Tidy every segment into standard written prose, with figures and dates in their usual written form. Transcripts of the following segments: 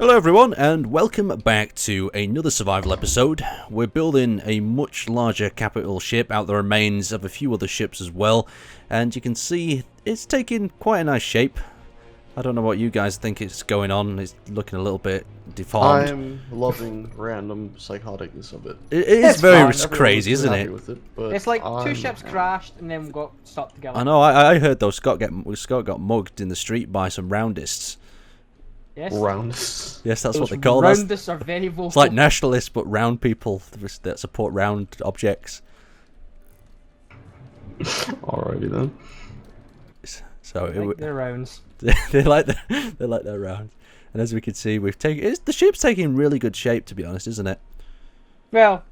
Hello everyone, and welcome back to another survival episode. We're building a much larger capital ship out the remains of a few other ships as well, and you can see it's taking quite a nice shape. I don't know what you guys think is going on. It's looking a little bit deformed. I'm loving random psychoticness of it. It is very Everyone crazy, was isn't happy it? with it, but It's like two I'm ships happy. crashed and then got stuck together. I know, I heard though Scott got mugged in the street by some roundists. Yes. Rounds. Yes, that's Those what they call us. roundists are very vocal. It's like nationalists, but round people that support round objects. Alrighty then. So Like their rounds. they like their rounds, and as we can see, the ship's taking really good shape, to be honest, isn't it? Well,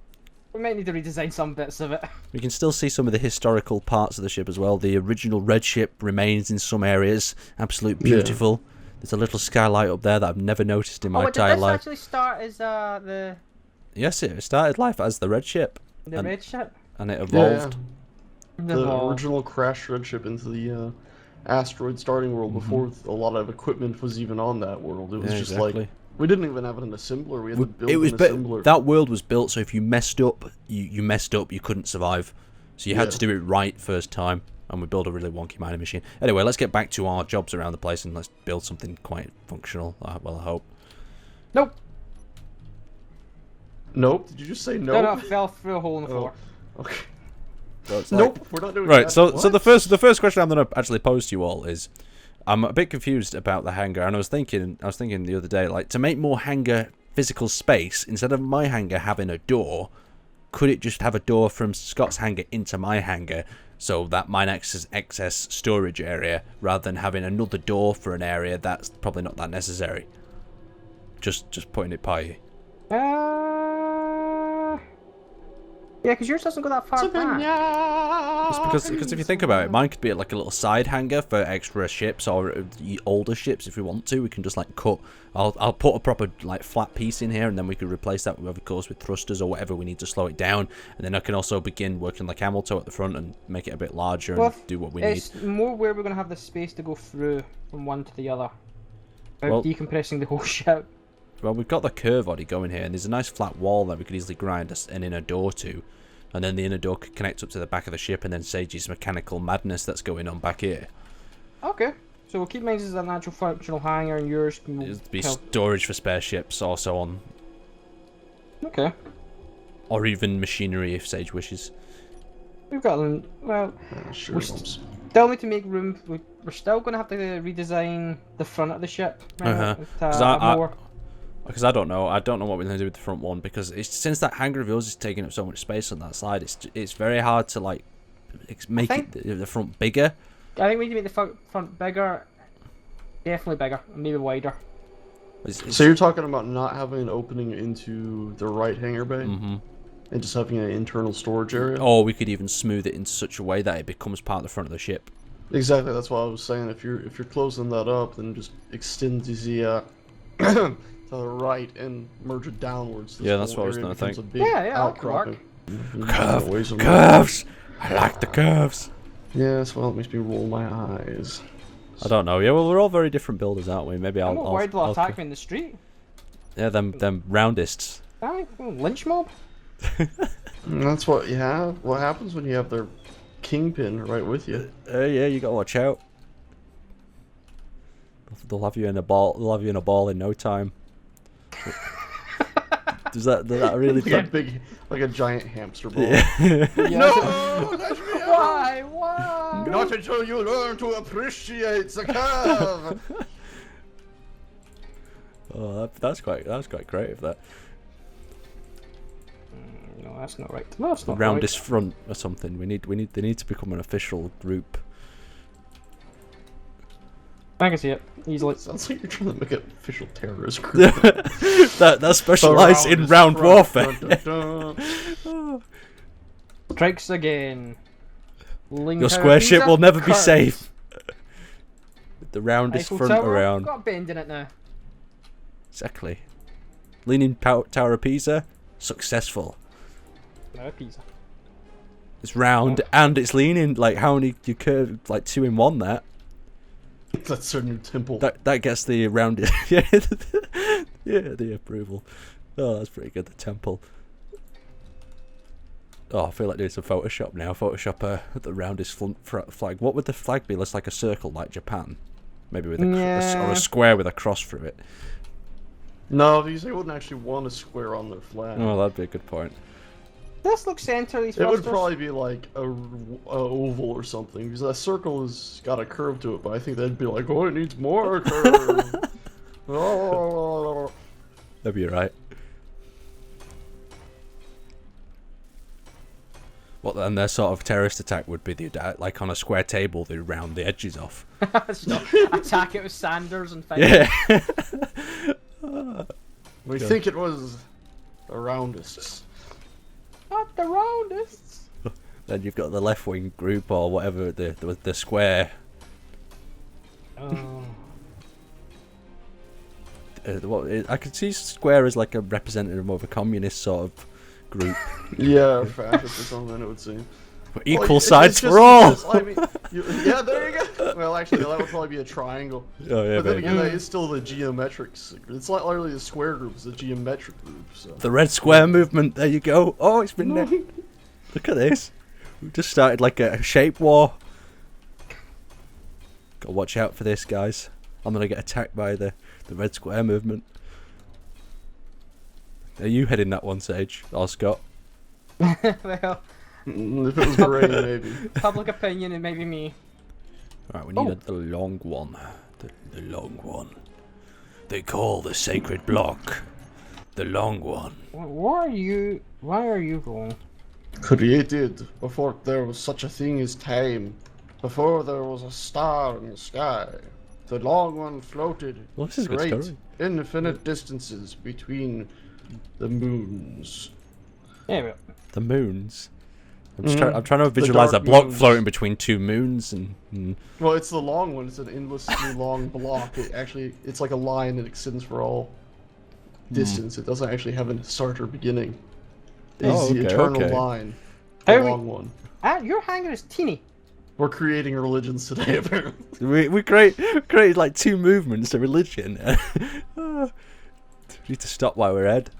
we might need to redesign some bits of it. We can still see some of the historical parts of the ship as well. The original red ship remains in some areas, absolute beautiful. There's a little skylight up there that I've never noticed in my entire did this life. actually start as the Yes, it started life as the red ship, and, red ship? and it evolved. The original crash red ship into the asteroid starting world before a lot of equipment was even on that world. It was just exactly. like we didn't even have an assembler. We had to build an assembler. That world was built so if you messed up, you messed up. You couldn't survive, so you had to do it right first time. And we build a really wonky mining machine. Anyway, let's get back to our jobs around the place and let's build something quite functional. Well, I hope. Nope. Nope. Did you just say No, nope? it fell through a hole in the floor. Okay. So it's Nope. We're not doing Right. that. So What? the first question I'm going to actually pose to you all is, I'm a bit confused about the hangar, and I was thinking the other day, like, to make more hangar physical space, instead of my hangar having a door, could it just have a door from Scott's hangar into my hangar? So that mine access excess storage area, rather than having another door for an area that's probably not that necessary. Just putting it by you. Yeah, because yours doesn't go that far back. It's because if you think about it, mine could be like a little side hangar for extra ships or older ships if we want to. We can just like cut. I'll put a proper like flat piece in here, and then we could replace that of course with thrusters or whatever we need to slow it down. And then I can also begin working like camel toe at the front and make it a bit larger and do what we need. It's more where we're going to have the space to go through from one to the other. Without decompressing the whole ship. Well, we've got the curve body going here, and there's a nice flat wall that we could easily grind an inner door to. And then the inner door could connect up to the back of the ship, and then Sage's mechanical madness that's going on back here. Okay. So we'll keep mine as a natural functional hangar, and yours can It'd be storage for spare ships or so on. Okay. Or even machinery if Sage wishes. We've got them. Well, Sure. we still need to make room. We're still going to have to redesign the front of the ship. Because I don't know what we're going to do with the front one, because since that hangar of yours is taking up so much space on that side, it's very hard to like make the front bigger. I think we need to make the front bigger, definitely bigger, and maybe wider. So you're talking about not having an opening into the right hangar bay, and just having an internal storage area? Or we could even smooth it in such a way that it becomes part of the front of the ship. Exactly, that's what I was saying. If you're closing that up, then just extend the to the right and merge it downwards. Yeah, that's what I was gonna think. Yeah, that could work. Curves! I like the curves! Yes, well, it makes me roll my eyes. I don't know. Yeah, well, we're all very different builders, aren't we? Maybe I'm not worried they'll attack me in the street. Yeah, them roundists. Lynch mob? And that's what you have. What happens when you have their kingpin right with you? Yeah, you gotta watch out. They'll have you in a ball. They'll have you in a ball in no time. Does that really? Like a giant hamster ball. Yeah. No! Why? Not until you learn to appreciate the curve. Oh, that's quite creative. That No, that's not right. No, that's the not roundest right. front or something. They need to become an official group. I can see it easily. Sounds like you're trying to make an official terrorist group. that specialise in round warfare. Strikes again. Your square ship will never be safe. With the roundest front around. Got a bend in it now. Exactly. Leaning Tower of Pisa, successful. No, Pisa. It's round and it's leaning. Like how many you curve? Like 2 in 1 there. That's our new temple. That gets the rounded. Yeah, the approval. Oh, that's pretty good. The temple. Oh, I feel like doing some Photoshop now. Photoshop the roundest flag. What would the flag be? Looks like a circle, like Japan. Maybe with or a square with a cross through it. No, because they wouldn't actually want a square on their flag. Oh, that'd be a good point. This looks centrally. It would probably be like a oval or something, because that circle has got a curve to it. But I think they'd be like, oh, it needs more curve. Oh. That'd be right. Well, then their sort of terrorist attack would be like on a square table, they round the edges off. Attack it with Sanders and fight. Yeah. We think it was the roundists. Not the roundists. Then you've got the left wing group or whatever, the square. Oh. I could see square as like a representative of a communist sort of group. Yeah, fascist or something, it would seem. Equal sides for all! I mean, yeah, there you go! Well, actually, that would probably be a triangle. Oh, yeah, but then again, that is still the geometrics. It's not literally the square group, it's a geometric group. So. The Red Square movement, there you go. Oh, it's been there. Look at this. We've just started like a shape war. Gotta watch out for this, guys. I'm gonna get attacked by the Red Square movement. Are you heading that one, Sage? Or Scott? Well, if it was grey, maybe. public opinion, it may be me. Alright, we need the long one. The long one. They call the sacred block the long one. Why are you wrong? Created before there was such a thing as time. Before there was a star in the sky. The long one floated Well, this is a good great, story. infinite distances between the moons. Yeah, The moons. I'm trying to The visualize a dark block moons. floating between two moons and Well, it's the long one. It's an endlessly long block. It's like a line that extends for all distance. It doesn't actually have a start or beginning. It's the eternal line. The long one. your hanger is teeny. We're creating religions today, apparently. we created like two movements of religion. We need to stop while we're ahead.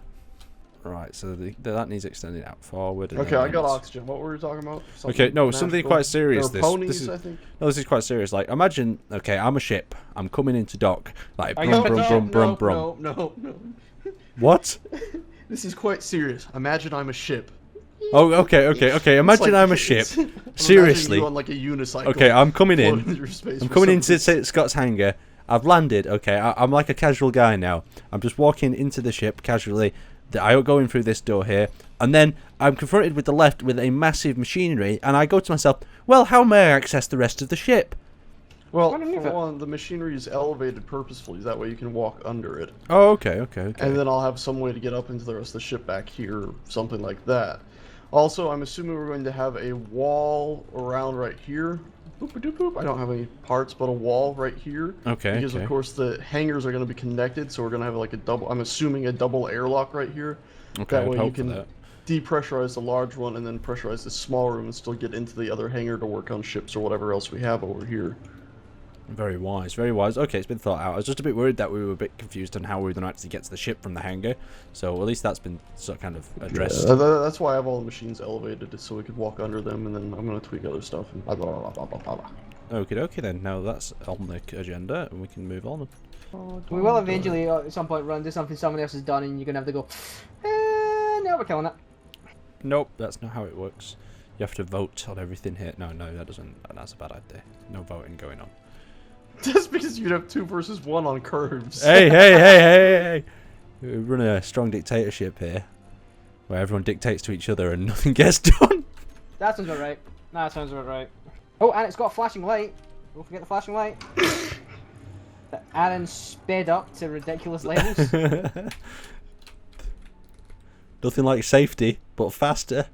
Right, so that needs extending out forward. Okay, I got oxygen. What were we talking about? Okay, no, something quite serious. There were ponies, this is, I think. no, this is quite serious. Like, imagine, okay, I'm a ship. I'm coming into dock. Like, Are brum, you- brum, no, brum, brum, brum. No. What? This is quite serious. Imagine I'm a ship. Oh, okay. Imagine I'm a ship. Seriously. You on like a unicycle. Okay, I'm coming floating in. through space I'm for coming some into reason. Scott's hangar. I've landed. Okay, I'm like a casual guy now. I'm just walking into the ship casually. I go in through this door here, and then I'm confronted with the left with a massive machinery, and I go to myself, well, how may I access the rest of the ship? Well, Underneath for it. one, the machinery is elevated purposefully. That way you can walk under it. Oh, okay. And then I'll have some way to get up into the rest of the ship back here, or something like that. Also, I'm assuming we're going to have a wall around right here. Boop-a-doop-boop. I don't have any parts, but a wall right here. Okay, Because, okay. of course, the hangars are going to be connected, so we're going to have like a double... I'm assuming a double airlock right here. Okay, That I'd way you hope for can that. depressurize the large one and then pressurize the small room and still get into the other hangar to work on ships or whatever else we have over here. Very wise, very wise. Okay, it's been thought out. I was just a bit worried that we were a bit confused on how we were going to actually get to the ship from the hangar. So at least that's been sort of kind of addressed. Yeah, that's why I have all the machines elevated, so we could walk under them, and then I'm going to tweak other stuff. And blah, blah, blah, blah, blah, blah. Okie dokie then. Now that's on the agenda, and we can move on. We will eventually, at some point, run into something someone else has done, and you're gonna have to go. No, we're killing it. Nope, that's not how it works. You have to vote on everything here. No, that doesn't. That's a bad idea. No voting going on. Just because you'd have 2 versus 1 on curves. Hey! We run a strong dictatorship here, where everyone dictates to each other and nothing gets done. That sounds about right. That sounds about right. Oh, and it's got a flashing light. Don't forget the flashing light. That Aaron sped up to ridiculous levels. Nothing like safety, but faster.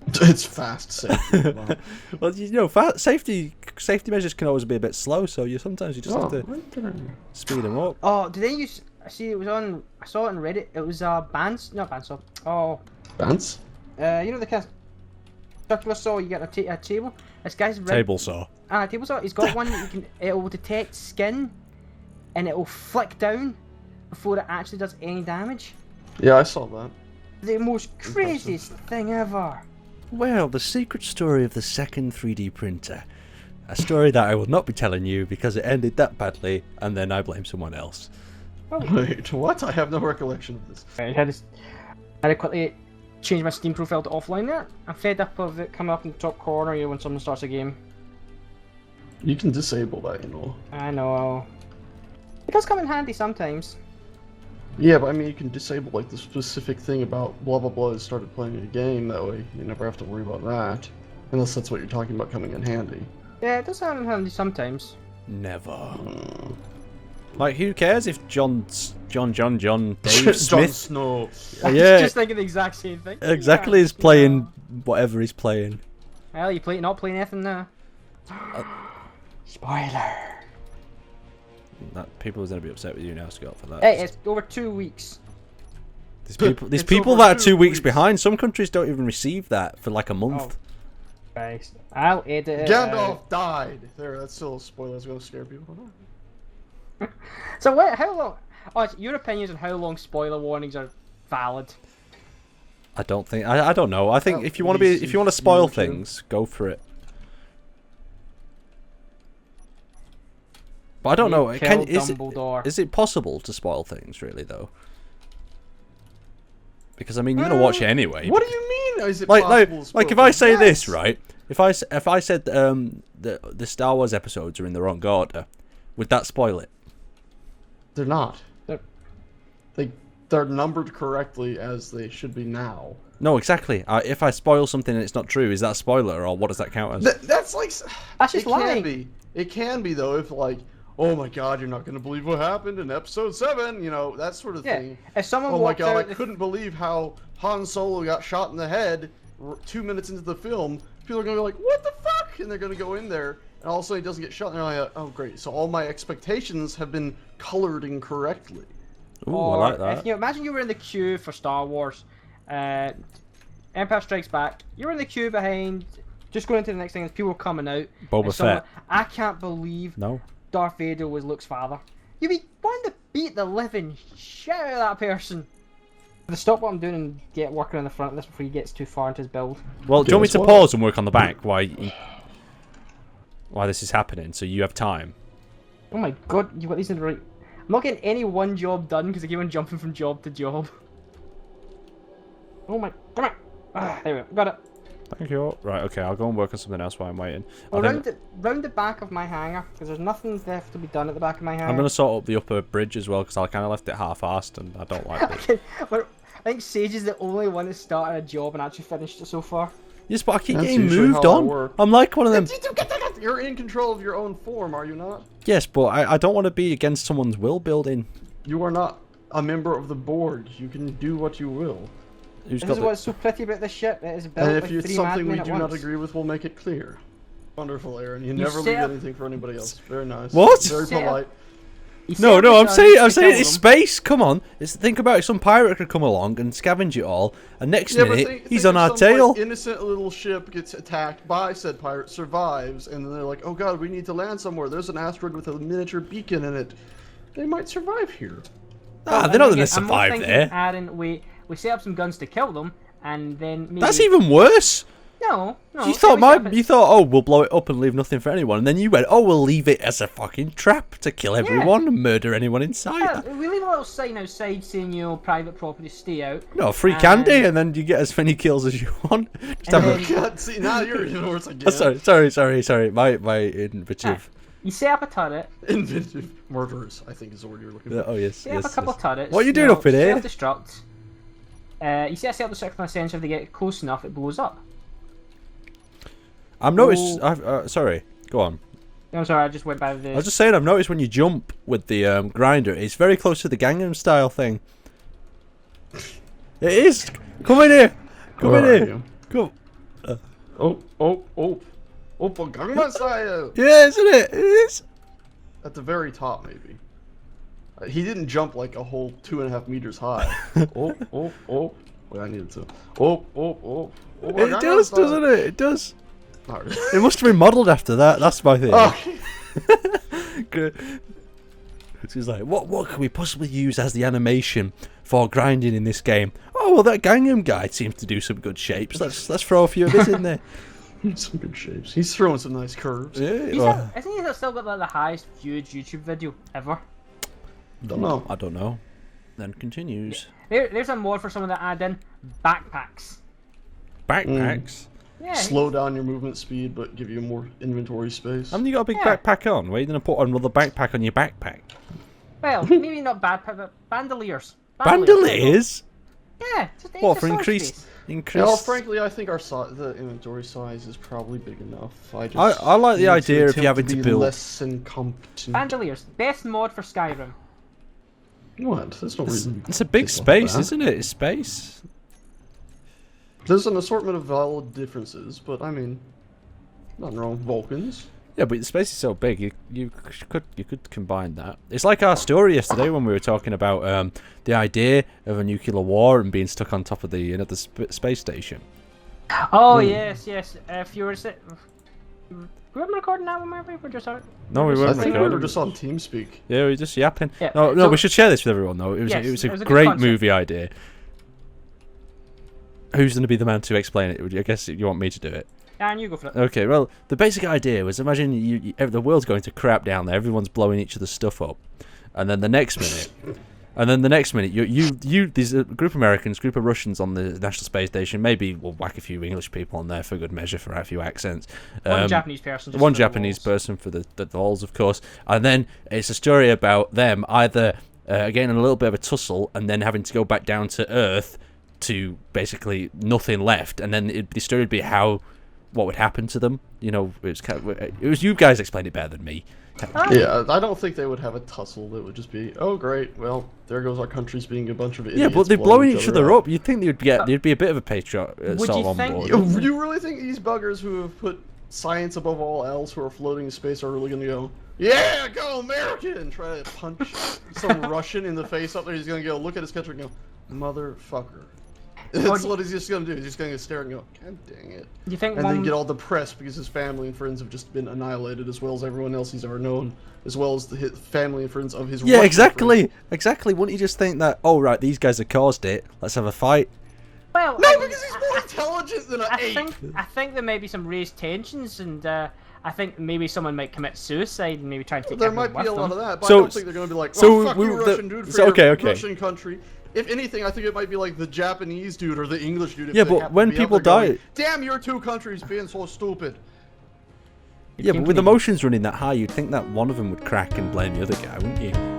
It's fast, safety. Wow. Well, you know, safety measures can always be a bit slow, so sometimes you just have to speed them up. Oh, did they use? I see it was on. I saw it on Reddit. It was not Bandsaw. Oh, Bants? you know the cast. circular saw, you get a table. This guy's Table saw. Table saw. He's got one that you can. It will detect skin, and it will flick down before it actually does any damage. Yeah, I saw that. The most craziest thing ever. Well, the secret story of the second 3D printer. A story that I will not be telling you because it ended that badly, and then I blame someone else. Oh. Wait, what? I have no recollection of this. I had to quickly change my Steam profile to offline there. I'm fed up of it coming up in the top corner when someone starts a game. You can disable that, you know. I know. It does come in handy sometimes. Yeah, but I mean, you can disable like the specific thing about blah blah blah has started playing a game. That way, you never have to worry about that. Unless that's what you're talking about coming in handy. Yeah, it does come in handy sometimes. Never. Like, who cares if John Dave Jon Smith? Snow. I was Yeah, just thinking the exact same thing. exactly. Is playing whatever he's playing. Well, you not playing anything now. Spoiler. That people are gonna be upset with you now, Scott, for that. Hey, it's over 2 weeks. There's It's people over that are 2 2 weeks weeks. behind. Some countries don't even receive that for like a month. Christ. I'll edit it. Gandalf died. There, that's still a spoiler. It's gonna scare people. So wait, how long? Oh, it's your opinions on how long spoiler warnings are valid. I don't think. I don't know. I think At if you want least to spoil you can. things, go for it. But I don't know. Is it possible to spoil things really though? Because I mean, you're gonna watch it anyway. What do you mean? Is it like possible to spoil if I say things? this Yes. right, if I said the Star Wars episodes are in the wrong order, would that spoil it? They're not. They're- They're numbered correctly as they should be now. No, exactly. If I spoil something and it's not true, is that a spoiler or what does that count as? That's like. That's just it lying. can be. It can be though if like, oh my god, you're not gonna believe what happened in Episode 7. You know that sort of Yeah. thing. If someone Oh my walked god, I out the- couldn't believe how Han Solo got shot in the head 2 minutes into the film. People are gonna be like, what the fuck? And they're gonna go in there, and all of a sudden he doesn't get shot, and they're like, oh great, so all my expectations have been colored incorrectly. Ooh, Or I like that. if you imagine you were in the queue for Star Wars, Empire Strikes Back. You were in the queue behind, just going into the next thing, and people were coming out. Boba and someone, Fett. I can't believe No. Darth Vader was Luke's father. You'd be wanting to beat the living shit out of that person. To stop what I'm doing and get working on the front of this before he gets too far into his build. Well, do you want me Guess to what? pause and work on the back while this is happening, so you have time? Oh my god, you've got these in the right. I'm not getting any one job done because I keep on jumping from job to job. Oh my, come on. There we go, got it. Thank you. Right, okay, I'll go and work on something else while I'm waiting. Well, I think round the back of my hangar, because there's nothing left to be done at the back of my hangar. I'm going to sort up the upper bridge as well, because I kind of left it half-assed, and I don't like it. But I think Sage is the only one that started a job and actually finished it so far. Yes, but I keep That's getting usually moved how I on. work. I'm like one of them. You're in control of your own form, are you not? Yes, but I don't want to be against someone's will building. You are not a member of the board. You can do what you will. Who's This got is the... what's so pretty about this ship. It is built And like if it's 3 something we madmen do at not once. agree with, we'll make it clear. Wonderful, Aaron. You never set leave up- anything for anybody else. Very nice. What? Very Set up- polite. You No, set no, up I'm the saying guns to kill it's them. space. Come on, think about it. Some pirate could come along and scavenge it all, and next minute he's on our if some, tail. Like, innocent little ship gets attacked by said pirate, survives, and then they're like, "Oh God, we need to land somewhere. There's an asteroid with a miniature beacon in it. They might survive here." Ah, they're not going to I'm more survive thinking, there. Aaron, we set up some guns to kill them, and then maybe... That's even worse. No. You thought, oh, we'll blow it up and leave nothing for anyone, and then you went, oh, we'll leave it as a fucking trap to kill everyone and murder anyone inside. Yeah, we leave a little sign outside saying, you know, private property, stay out. No, free candy, and then you get as many kills as you want. Just have And a... then- God, see, now you're even worse again. Sorry. My inventive. You set up a turret, Inventive murderers, I think is the word you're looking for. Oh yes, set up a couple of turrets. What are you doing up in here? Self-destruct. You set up the circular sensor. If they get close enough, it blows up. I've noticed. Sorry, go on. I'm sorry, I just went by I the... was just saying, I've noticed when you jump with the grinder, it's very close to the Gangnam Style thing. It is. Come in here. Come in Where are here. you? Come. For Gangnam Style! Yeah, isn't it? It is. At the very top, maybe. He didn't jump like a whole 2.5 meters high. Wait, I needed to. Oh, It does, doesn't it? It does. Not really. It must have been modelled after that. That's my thing. Okay. Good. She's like, what can we possibly use as the animation for grinding in this game? Oh well, that Gangnam guy seems to do some good shapes. Let's throw a few of his in there. Some good shapes. He's throwing some nice curves. Yeah. Isn't he still got like, the highest viewed YouTube video ever? Don't know. I don't know. Then continues. There's a mod for someone that add in backpacks. Backpacks. Yeah. Slow down your movement speed, but give you more inventory space. Haven't you got a big backpack on? Where are you going to put another backpack on your backpack? Well, maybe not backpack, but bandoliers. Bandoliers? Yeah. What, for increased? Well, frankly, I think the inventory size is probably big enough. I like the idea of you having to build less incompetent. Bandoliers, best mod for Skyrim. What? There's no reason. It's a big space, isn't it? It's space. There's an assortment of valid differences, but I mean, nothing wrong with Vulcans. Yeah, but the space is so big, you could combine that. It's like our story yesterday when we were talking about the idea of a nuclear war and being stuck on top of the space station. Oh yes. If you were we weren't recording that one, maybe we're just out. No, we weren't I think we recording. were just on TeamSpeak. Yeah, we were just yapping. Yeah, No, so- we should share this with everyone though. It was a good great concept. movie idea. Who's going to be the man to explain it? I guess you want me to do it. And you go for it. Okay, well, the basic idea was imagine the world's going to crap down there. Everyone's blowing each other's stuff up, and then the next minute, you there's a group of Americans, group of Russians on the National Space Station. Maybe we'll whack a few English people on there for good measure, for a few accents. One Japanese person. Just One for the Japanese walls. person for the walls, of course. And then it's a story about them either getting in a little bit of a tussle and then having to go back down to Earth to basically nothing left. And then the story would be what would happen to them. You know, it was you guys explained it better than me. Yeah, I don't think they would have a tussle. It would just be, oh great, well there goes our countries being a bunch of idiots. Yeah, but they're blowing each other up. You'd think there'd be a bit of a patriot Would sort you of on think- board. You really think these buggers who have put science above all else, who are floating in space, are really gonna go, yeah, go American, and try to punch some Russian in the face up there? He's gonna go look at his country and go, motherfucker. That's what he's just gonna do. He's just gonna stare and go, God dang it. You think And then get all depressed because his family and friends have just been annihilated, as well as everyone else he's ever known, as well as his family and friends of his Yeah, Russian exactly. friends. Exactly. Wouldn't you just think that, oh, right, these guys have caused it. Let's have a fight. Well, No, because he's more intelligent than an ape. I think there may be some raised tensions, and I think maybe someone might commit suicide and maybe try and take There everyone might be a with lot them. of that, but So- I don't think they're going to be like, so fuck we- you, the- Russian dude, for so- your okay. Russian country. If anything, I think it might be like the Japanese dude or the English dude. If Yeah, they but happen to when be out people there going, die- damn, your two countries being so stupid. Yeah, but with emotions running that high, you'd think that one of them would crack and blame the other guy, wouldn't you?